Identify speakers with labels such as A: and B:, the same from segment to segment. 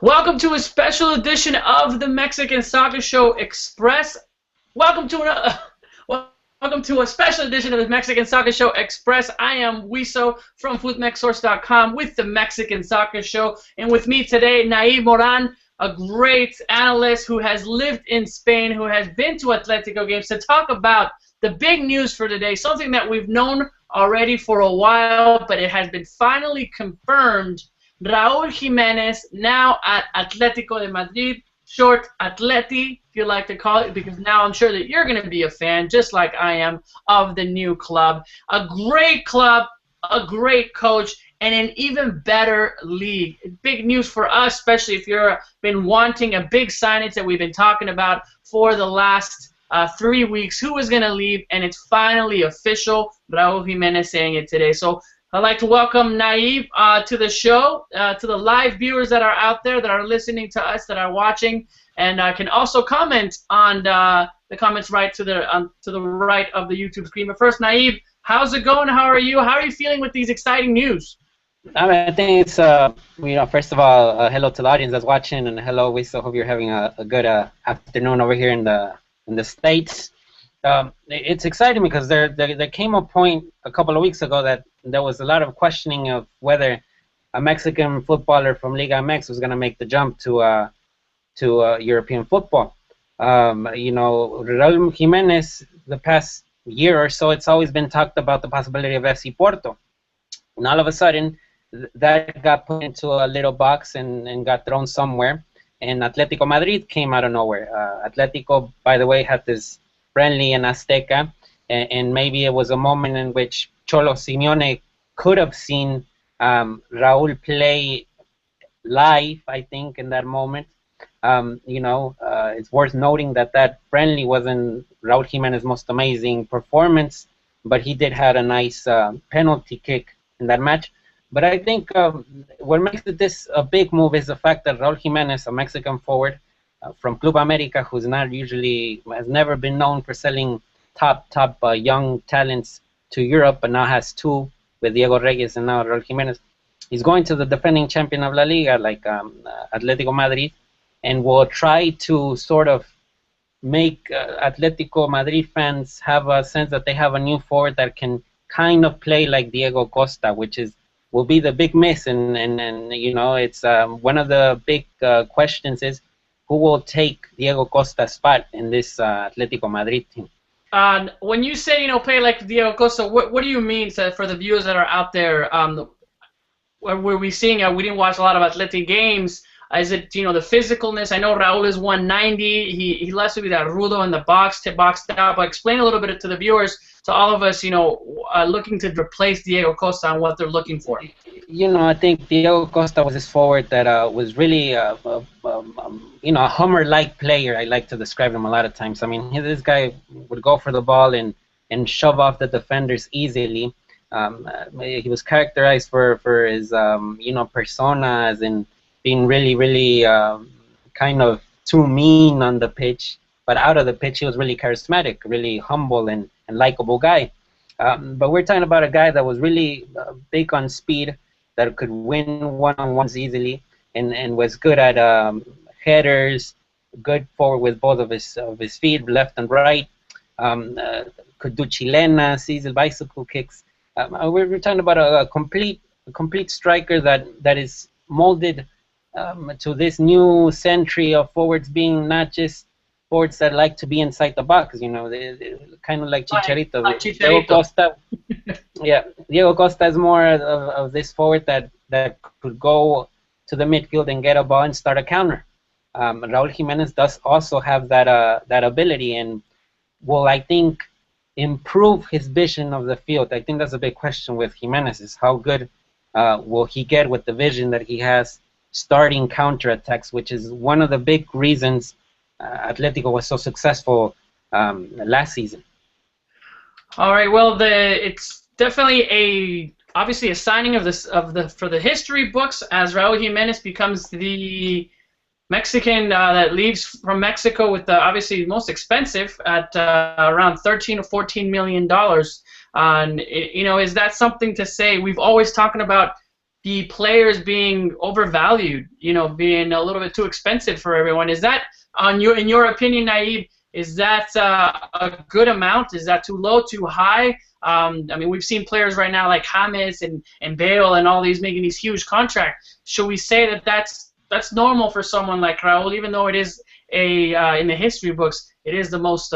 A: Welcome to a special edition of the Mexican Soccer Show Express. Welcome to another, welcome to a special edition of the Mexican Soccer Show Express. I am Wiso from FootMexSource.com with the Mexican Soccer Show, and with me today, Naive Moran, a great analyst who has lived in Spain, who has been to Atletico games to talk about the big news for today, something that we've known already for a while, but it has been finally confirmed. Raul Jimenez now at Atletico de Madrid, short Atleti, if you like to call it, because now I'm sure that you're going to be a fan, just like I am, of the new club. A great club, a great coach, and an even better league. Big news for us, especially if you've been wanting a big signage that we've been talking about for the last 3 weeks. Who is going to leave? And it's finally official. Raul Jimenez saying it today. So I'd like to welcome Naive to the show, to the live viewers that are out there, that are listening to us, that are watching, and can also comment on the comments right to the right of the YouTube screen. But first, Naive, how's it going? How are you? How are you feeling with these exciting news?
B: I think it's, first of all, hello to the audience that's watching, and hello, we so hope you're having a good afternoon over here in the States. It's exciting because there came a point a couple of weeks ago that there was a lot of questioning of whether a Mexican footballer from Liga MX was going to make the jump to European football. Raul Jimenez, the past year or so, it's always been talked about the possibility of FC Porto. And all of a sudden, that got put into a little box and got thrown somewhere. And Atletico Madrid came out of nowhere. Atletico, by the way, had this friendly in Azteca, and maybe it was a moment in which Cholo Simeone could have seen Raul play live, I think, in that moment. It's worth noting that friendly wasn't Raul Jimenez's most amazing performance, but he did have a nice penalty kick in that match. But I think what makes this a big move is the fact that Raul Jimenez, a Mexican forward from Club America, who's not usually, has never been known for selling top young talents to Europe, but now has two with Diego Reyes and now Raul Jimenez. He's going to the defending champion of La Liga, like Atletico Madrid, and will try to sort of make Atletico Madrid fans have a sense that they have a new forward that can kind of play like Diego Costa, which will be the big miss. And it's one of the big questions is who will take Diego Costa's spot in this Atletico Madrid team.
A: When you say, play like Diego Costa, what do you mean for the viewers that are out there? Where we seeing, we didn't watch a lot of Atleti games. Is it, the physicalness? I know Raul is 190. He likes to be that rudo in the boxed out. But explain a little bit to the viewers, to all of us, looking to replace Diego Costa and what they're looking for.
B: I think Diego Costa was this forward that was really, a Hummer-like player. I like to describe him a lot of times. I mean, this guy would go for the ball and shove off the defenders easily. He was characterized for his, persona, as in being really, really kind of too mean on the pitch. But out of the pitch, he was really charismatic, really humble and likable guy. But we're talking about a guy that was really big on speed, that could win one-on-ones easily, and was good at headers, good forward with both of his feet, left and right. Could do chilenas, easy bicycle kicks. We're talking about a complete striker that is molded to this new century of forwards being not just forwards that like to be inside the box, they kind of like Chicharito. Diego Costa, Diego Costa is more of this forward that could go to the midfield and get a ball and start a counter. Raul Jimenez does also have that ability, and will, I think, improve his vision of the field. I think that's a big question with Jimenez, is how good will he get with the vision that he has starting counterattacks, which is one of the big reasons Atletico was so successful last season.
A: All right. Well, it's definitely obviously a signing for the history books, as Raul Jimenez becomes the Mexican that leaves from Mexico with the obviously most expensive at around $13 or $14 million. And is that something to say? We've always talking about the players being overvalued, being a little bit too expensive for everyone. Is that, in your opinion, Naib, is that a good amount? Is that too low, too high? I mean, we've seen players right now like James and Bale and all these making these huge contracts. Should we say that that's normal for someone like Raul, even though it is in the history books, it is the most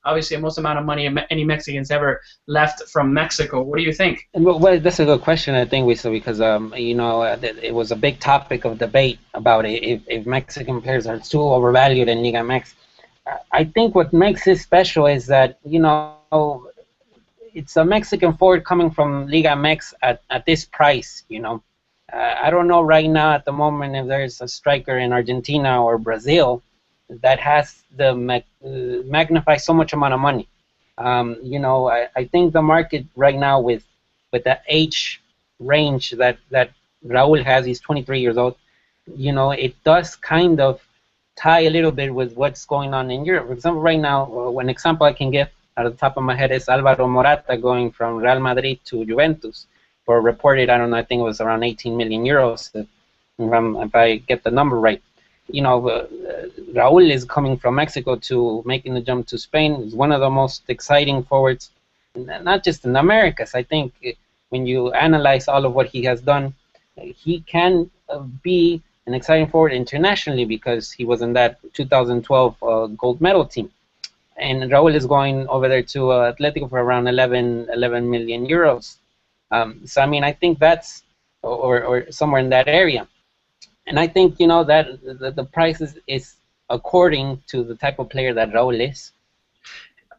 A: obviously the most amount of money any Mexicans ever left from Mexico? What do you think?
B: Well, that's a good question, I think, because it was a big topic of debate about if Mexican players are too overvalued in Liga MX. I think what makes it special is that it's a Mexican forward coming from Liga MX at this price. I don't know right now at the moment if there's a striker in Argentina or Brazil that has the magnify so much amount of money. I think the market right now with the age range that Raul has, he's 23 years old, it does kind of tie a little bit with what's going on in Europe. For example, right now, one example I can give out of the top of my head is Alvaro Morata going from Real Madrid to Juventus for reported, I don't know, I think it was around 18 million euros, if I get the number right. Raul is coming from Mexico to making the jump to Spain. He's one of the most exciting forwards, not just in the Americas. I think when you analyze all of what he has done, he can be an exciting forward internationally because he was in that 2012 gold medal team. And Raul is going over there to Atletico for around 11 million euros. So, I mean, I think that's, or somewhere in that area. And I think, that the price is according to the type of player that Raul is.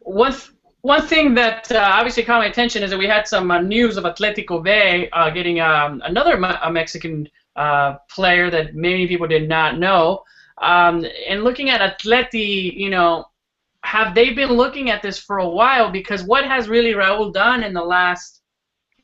A: One thing that obviously caught my attention is that we had some news of Atletico B getting another Mexican player that many people did not know. And looking at Atleti, have they been looking at this for a while? Because what has really Raul done in the last,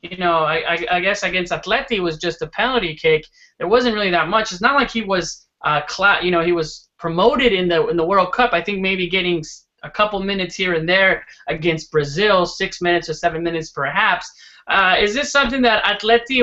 A: I guess against Atleti was just a penalty kick. There wasn't really that much. It's not like he was, he was promoted in the World Cup. I think maybe getting a couple minutes here and there against Brazil, 6 minutes or 7 minutes perhaps. Is this something that Atleti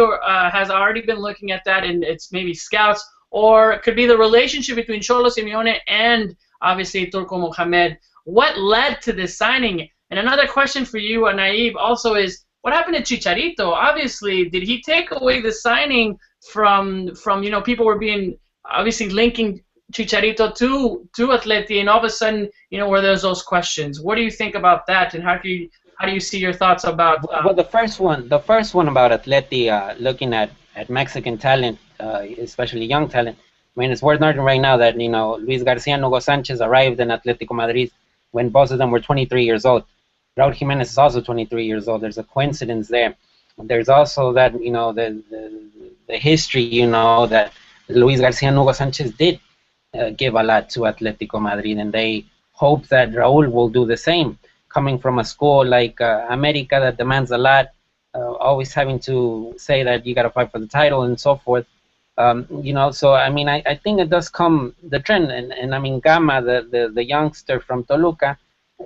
A: has already been looking at that, and it's maybe scouts, or it could be the relationship between Cholo Simeone and obviously Turco Mohamed? What led to this signing? And another question for you, Naib, also is, what happened to Chicharito? Obviously, did he take away the signing from people were being obviously linking Chicharito to Atleti, and all of a sudden, where there's those questions? What do you think about that, and how do you see your thoughts about?
B: Well, the first one about Atleti, looking at Mexican talent, especially young talent. I mean, it's worth noting right now that Luis Garcia and Hugo Sanchez arrived in Atletico Madrid when both of them were 23 years old. Raul Jimenez is also 23 years old. There's a coincidence there. There's also that the history that Luis Garcia and Hugo Sanchez did give a lot to Atletico Madrid, and they hope that Raul will do the same. Coming from a school like America that demands a lot, always having to say that you got to fight for the title and so forth. So I mean, I think it does come the trend, and I mean, Gama, the youngster from Toluca,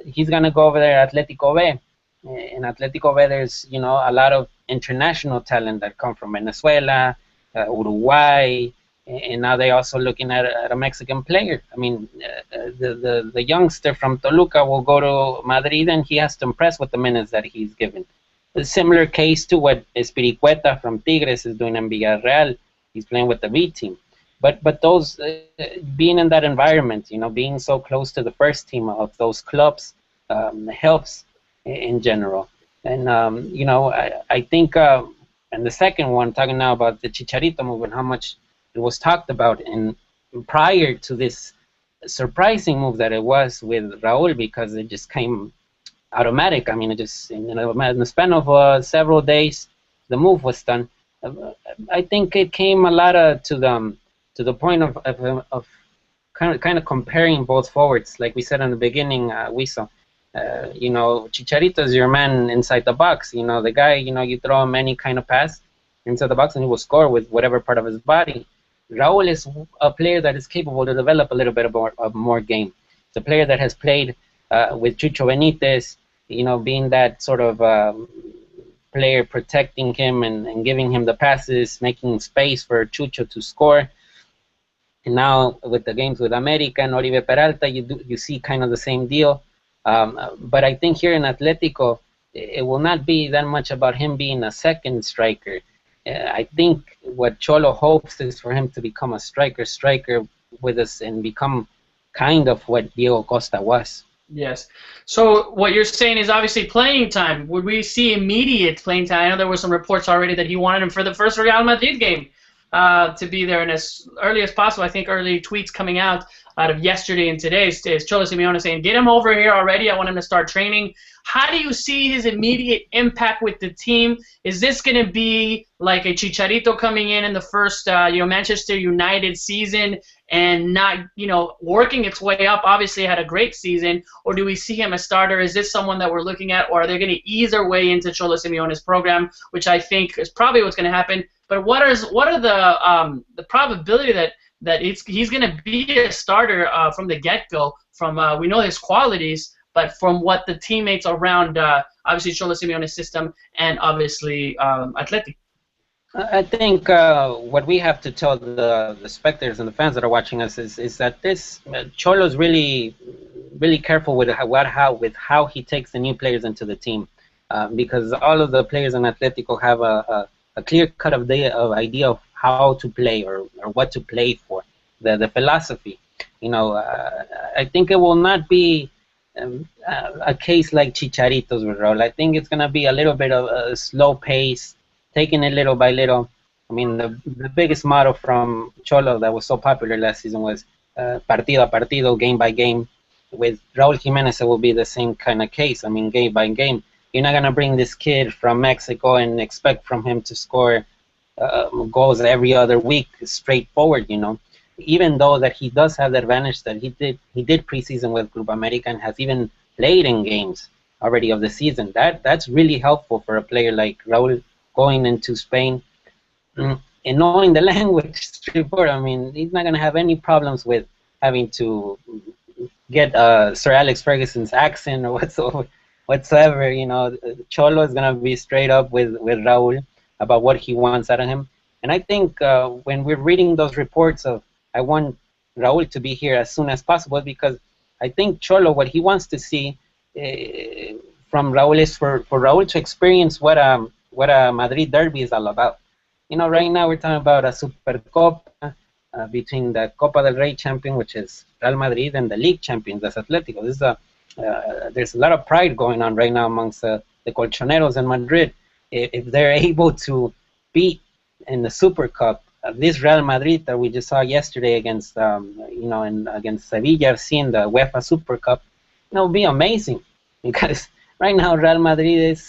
B: he's gonna go over there at Atletico B. In Atletico B, there's a lot of international talent that come from Venezuela, Uruguay, and now they're also looking at a Mexican player. I mean, the youngster from Toluca will go to Madrid, and he has to impress with the minutes that he's given. A similar case to what Espiricueta from Tigres is doing in Villarreal. He's playing with the B team. But those being in that environment, being so close to the first team of those clubs helps in general. And I think, and the second one, talking now about the Chicharito move and how much it was talked about, and prior to this surprising move that it was with Raul, because it just came automatic. I mean, it just in the span of several days, the move was done. I think it came a lot to the point of kind of comparing both forwards, like we said in the beginning. We saw, Chicharito is your man inside the box. The guy, you throw him any kind of pass inside the box and he will score with whatever part of his body. Raul is a player that is capable to develop a little bit of more game. It's a player that has played with Chucho Benitez, being that sort of player protecting him and giving him the passes, making space for Chucho to score. And now with the games with America and Oribe Peralta, you see kind of the same deal. But I think here in Atletico, it will not be that much about him being a second striker. I think what Cholo hopes is for him to become a striker with us and become kind of what Diego Costa was.
A: Yes. So what you're saying is obviously playing time. Would we see immediate playing time? I know there were some reports already that he wanted him for the first Real Madrid game to be there, and as early as possible. I think early tweets coming out of yesterday and today is Cholo Simeone saying, get him over here already. I want him to start training. How do you see his immediate impact with the team? Is this going to be like a Chicharito coming in the first Manchester United season and not working its way up? Obviously had a great season. Or do we see him a starter? Is this someone that we're looking at, or are they going to ease their way into Cholo Simeone's program, which I think is probably what's going to happen? But what are the probability that he's going to be a starter from the get-go? From we know his qualities, but from what the teammates around, obviously Cholo Simeone's system and obviously Atleti.
B: I think what we have to tell the spectators and the fans that are watching us is that this Cholo's really careful with how he takes the new players into the team, because all of the players in Atletico have a clear-cut idea of how to play or what to play for, the philosophy. I think it will not be a case like Chicharito's with Raul. I think it's going to be a little bit of a slow pace, taking it little by little. I mean, the biggest motto from Cholo that was so popular last season was partido a partido, game by game. With Raul Jimenez, it will be the same kind of case. I mean, game by game. You're not going to bring this kid from Mexico and expect from him to score goals every other week straightforward, Even though that he does have the advantage that he did preseason with Club America and has even played in games already of the season. That's really helpful for a player like Raul going into Spain and knowing the language straightforward. I mean, he's not going to have any problems with having to get Sir Alex Ferguson's accent or whatsoever. Cholo is going to be straight up with Raul about what he wants out of him. And I think when we're reading those reports of, I want Raul to be here as soon as possible, because I think Cholo, what he wants to see from Raul is for Raul to experience what a Madrid Derby is all about. Right now we're talking about a Supercopa between the Copa del Rey champion, which is Real Madrid, and the league champions, that's Atletico. This is there's a lot of pride going on right now amongst the Colchoneros in Madrid. If they're able to beat in the Super Cup this Real Madrid that we just saw yesterday against against Sevilla, seeing the UEFA Super Cup, it will be amazing, because right now Real Madrid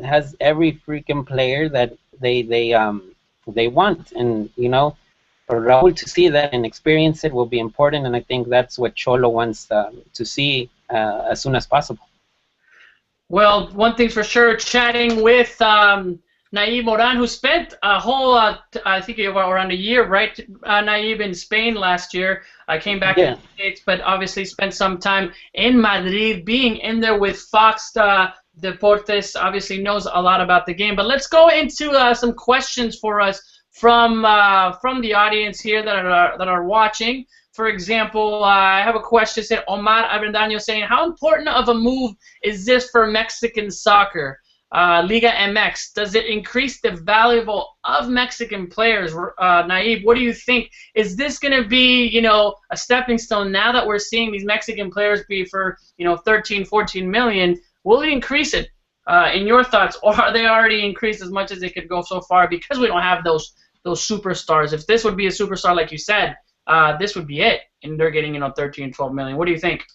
B: has every freaking player that they want, and for Raul to see that and experience it will be important, and I think that's what Cholo wants to see as soon as possible.
A: Well, one thing's for sure, chatting with Naib Moran, who spent a whole, I think around a year, right, Naib, in Spain last year. I came back to the States, but obviously spent some time in Madrid, being in there with Fox Deportes, obviously knows a lot about the game. But let's go into some questions for us from the audience here that are watching. For example, I have a question, said Omar Avendaño, saying, how important of a move is this for Mexican soccer? Liga MX, does it increase the value of Mexican players? Naib, what do you think? Is this going to be, a stepping stone now that we're seeing these Mexican players be for, 13, 14 million? Will it increase it, in your thoughts, or are they already increased as much as they could go so far because we don't have those superstars? If this would be a superstar, like you said, this would be it, and they're getting 13, 12 million. What do you think?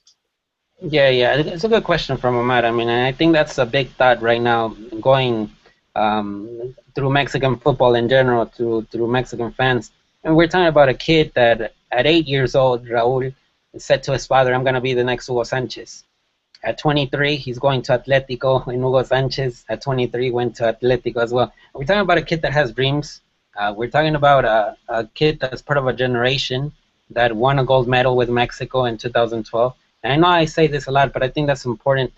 B: Yeah, it's a good question from Omar. I mean, I think that's a big thought right now, going through Mexican football in general, through Mexican fans. And we're talking about a kid that at 8 years old, Raul said to his father, I'm going to be the next Hugo Sanchez. At 23, he's going to Atletico, and Hugo Sanchez at 23 went to Atletico as well. We're talking about a kid that has dreams. We're talking about a kid that's part of a generation that won a gold medal with Mexico in 2012. And I know I say this a lot, but I think that's important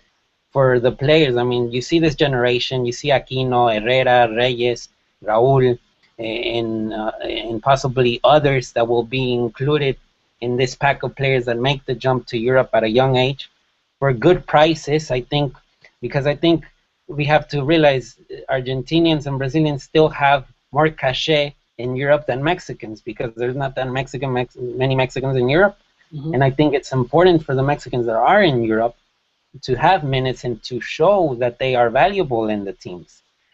B: for the players. I mean, you see this generation, you see Aquino, Herrera, Reyes, Raul, and possibly others that will be included in this pack of players that make the jump to Europe at a young age for good prices, I think, because I think we have to realize Argentinians and Brazilians still have more cachet in Europe than Mexicans, because there's not that many Mexicans in Europe. And I think it's important for the Mexicans that are in Europe to have minutes and to show that they are valuable in the teams.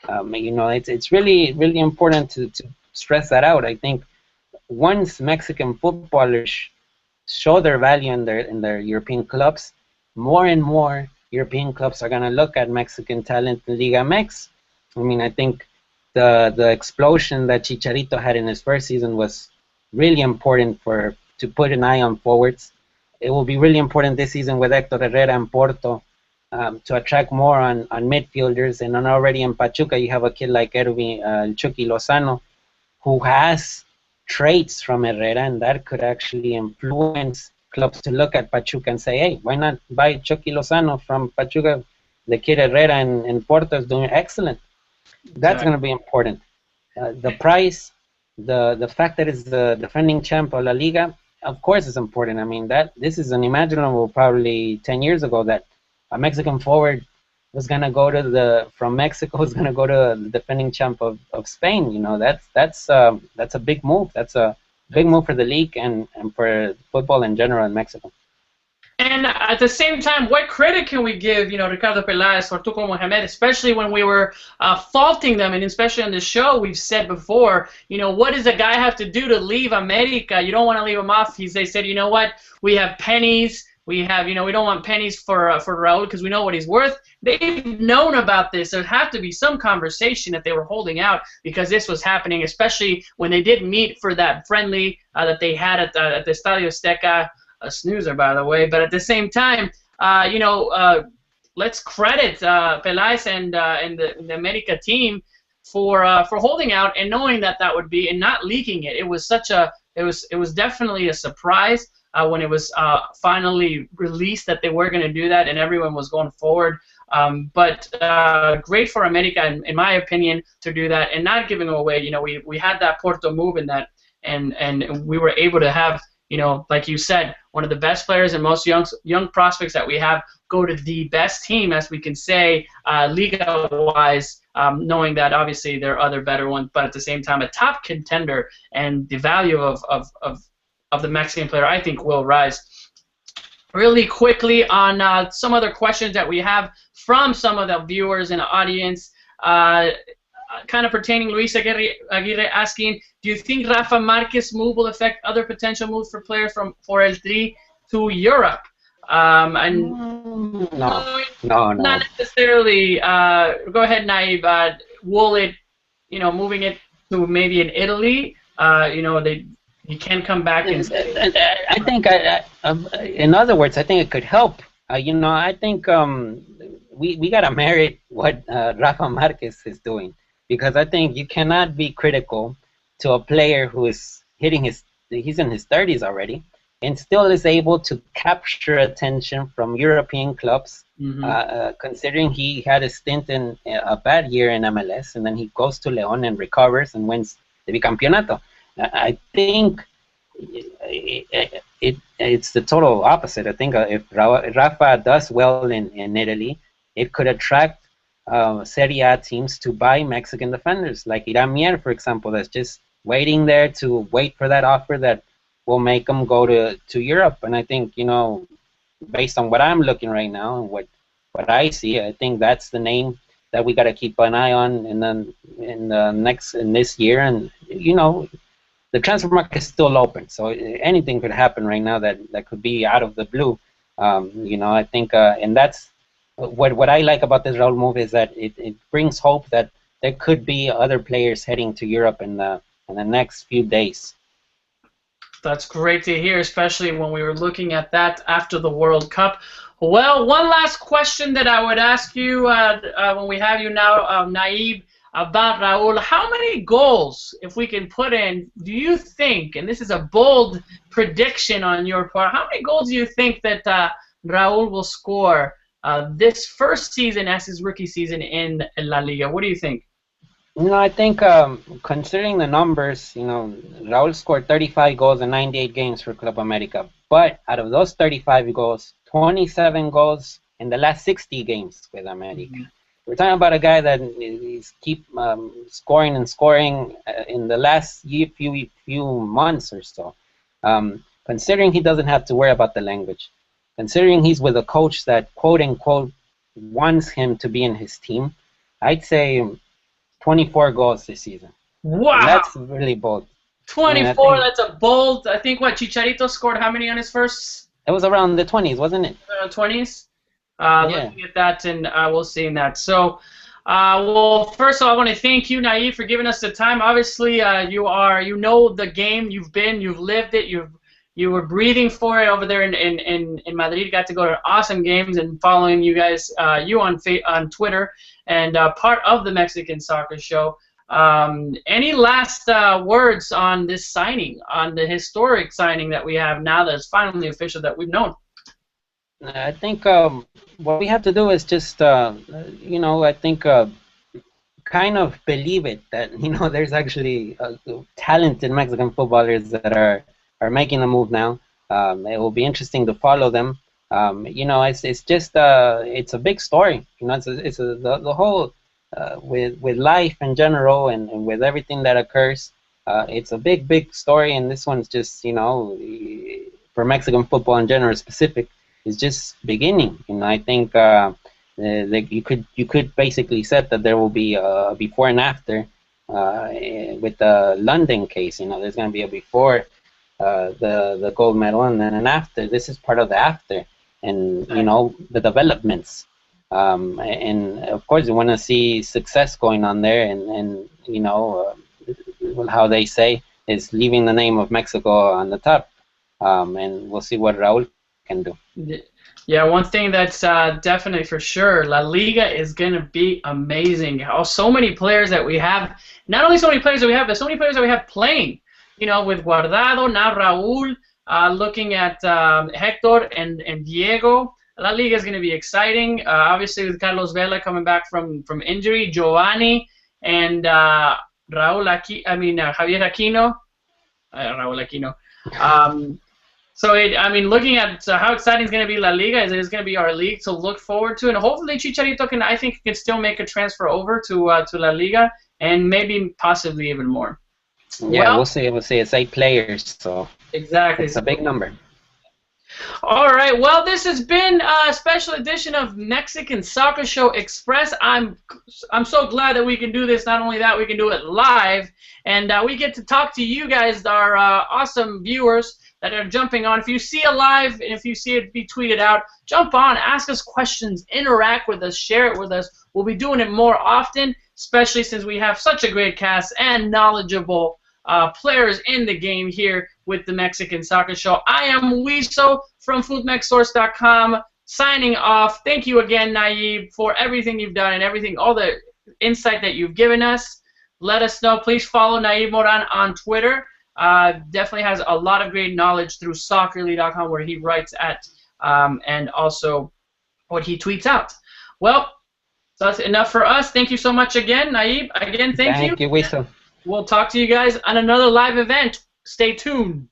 B: It's really, really important to stress that out. I think once Mexican footballers show their value in their European clubs, more and more European clubs are going to look at Mexican talent in Liga MX. I mean, I think the explosion that Chicharito had in his first season was really important to put an eye on forwards. It will be really important this season with Hector Herrera and Porto to attract more on midfielders. And already in Pachuca, you have a kid like Chucky Lozano, who has traits from Herrera, and that could actually influence clubs to look at Pachuca and say, hey, why not buy Chucky Lozano from Pachuca? The kid Herrera in Porto is doing excellent. That's going to be important. The price, the fact that it's the defending champ of La Liga, of course, is important. I mean, this is unimaginable probably 10 years ago that a Mexican forward was going to go from Mexico was going to go to the defending champ of Spain. You know, that's a big move. That's a big move for the league and for football in general in Mexico.
A: And at the same time, what credit can we give, Ricardo Peláez or Tuco Mohamed, especially when we were faulting them, and especially on the show we've said before, what does a guy have to do to leave America? You don't want to leave him off. They said, you know what, we have pennies. We have, we don't want pennies for Raul because we know what he's worth. They've known about this. There'd have to be some conversation that they were holding out because this was happening, especially when they did meet for that friendly that they had at the Estadio Azteca. A snoozer, by the way. But at the same time, let's credit Peláez and the America team for holding out and knowing that would be and not leaking it. It was it was definitely a surprise when it was finally released that they were going to do that and everyone was going forward. But great for America, in my opinion, to do that and not giving away. We had that Porto move in that, and we were able to have, like you said, one of the best players and most young prospects that we have go to the best team, as we can say, Liga-wise, knowing that obviously there are other better ones, but at the same time a top contender, and the value of the Mexican player, I think, will rise. Really quickly on some other questions that we have from some of the viewers and the audience, kind of pertaining, Luis Aguirre asking, do you think Rafa Marquez move will affect other potential moves for players for El Tri to Europe?
B: No.
A: Not necessarily. Go ahead, Naib. Will it, moving it to maybe in Italy, he can come back and
B: I think, in other words, I think it could help. I think we got to merit what Rafa Marquez is doing, because I think you cannot be critical to a player who is he's in his 30s already, and still is able to capture attention from European clubs, considering he had a stint in a bad year in MLS, and then he goes to León and recovers and wins the bicampeonato. I think it's the total opposite. I think if Rafa does well in Italy, it could attract Serie A teams to buy Mexican defenders, like Iran Mier, for example, that's just waiting there to wait for that offer that will make them go to Europe. And I think, based on what I'm looking right now and what I see, I think that's the name that we got to keep an eye on in this year. And the transfer market is still open, so anything could happen right now that could be out of the blue. I think, and that's what I like about this Raul move, is that it brings hope that there could be other players heading to Europe in the next few days.
A: That's great to hear, especially when we were looking at that after the World Cup. Well, one last question that I would ask you when we have you now, Naib, about Raul. How many goals, if we can put in, do you think, and this is a bold prediction on your part, how many goals do you think that Raul will score this first season as his rookie season in La Liga. What do you think?
B: I think considering the numbers, Raul scored 35 goals in 98 games for Club America. But out of those 35 goals, 27 goals in the last 60 games with America.
A: Mm-hmm.
B: We're talking about a guy that is keep scoring and scoring in the last few months or so. Considering he doesn't have to worry about the language, considering he's with a coach that quote unquote wants him to be in his team, I'd say 24 goals this season.
A: Wow,
B: and that's really bold.
A: 24. That's a bold. I think what Chicharito scored how many on his first?
B: It was around the 20s, wasn't it?
A: 20s. Yeah. Looking at that, and we'll see in that. So, well, first of all, I want to thank you, Nayib, for giving us the time. Obviously, you know the game. You've lived it. You were breathing for it over there in Madrid. You got to go to awesome games and following you guys, you on Twitter and part of the Mexican Soccer Show. Any last words on this signing, on the historic signing that we have now that's finally official that we've known?
B: I think what we have to do is just, I think kind of believe it that, there's actually talented Mexican footballers that are making the move now. It will be interesting to follow them. It's just it's a big story. It's the whole with life in general and with everything that occurs. It's a big story, and this one's just for Mexican football in general specific. Is just beginning. I think you could basically say that there will be a before and after with the London case. There's going to be a before the gold medal and then an after. This is part of the after, and the developments. And of course, you want to see success going on there, and how they say is leaving the name of Mexico on the top. And we'll see what Raul can do.
A: Yeah, one thing that's definitely for sure, La Liga is going to be amazing. So many players that we have, not only so many players that we have, but so many players that we have playing. With Guardado, now Raul, looking at Hector and Diego. La Liga is going to be exciting. Obviously, with Carlos Vela coming back from injury, Giovanni and Javier Aquino. Raul Aquino. So, looking at how exciting is going to be La Liga, it's going to be our league to look forward to, and hopefully Chicharito can still make a transfer over to La Liga, and maybe possibly even more.
B: Yeah, we'll see. It's 8 players, so
A: exactly,
B: it's a big number.
A: All right. Well, this has been a special edition of Mexican Soccer Show Express. I'm so glad that we can do this. Not only that, we can do it live, and we get to talk to you guys, our awesome viewers that are jumping on. If you see it live and if you see it be tweeted out, jump on, ask us questions, interact with us, share it with us. We'll be doing it more often, especially since we have such a great cast and knowledgeable players in the game here with the Mexican Soccer Show. I am Wiso from FoodMexSource.com signing off. Thank you again, Nayib, for everything you've done and all the insight that you've given us. Let us know. Please follow Nayib Moran on Twitter. Definitely has a lot of great knowledge through Soccerly.com where he writes at and also what he tweets out. Well, so that's enough for us. Thank you so much again, Nayib. Again, thank you.
B: Thank you, Wiso.
A: We'll talk to you guys on another live event. Stay tuned.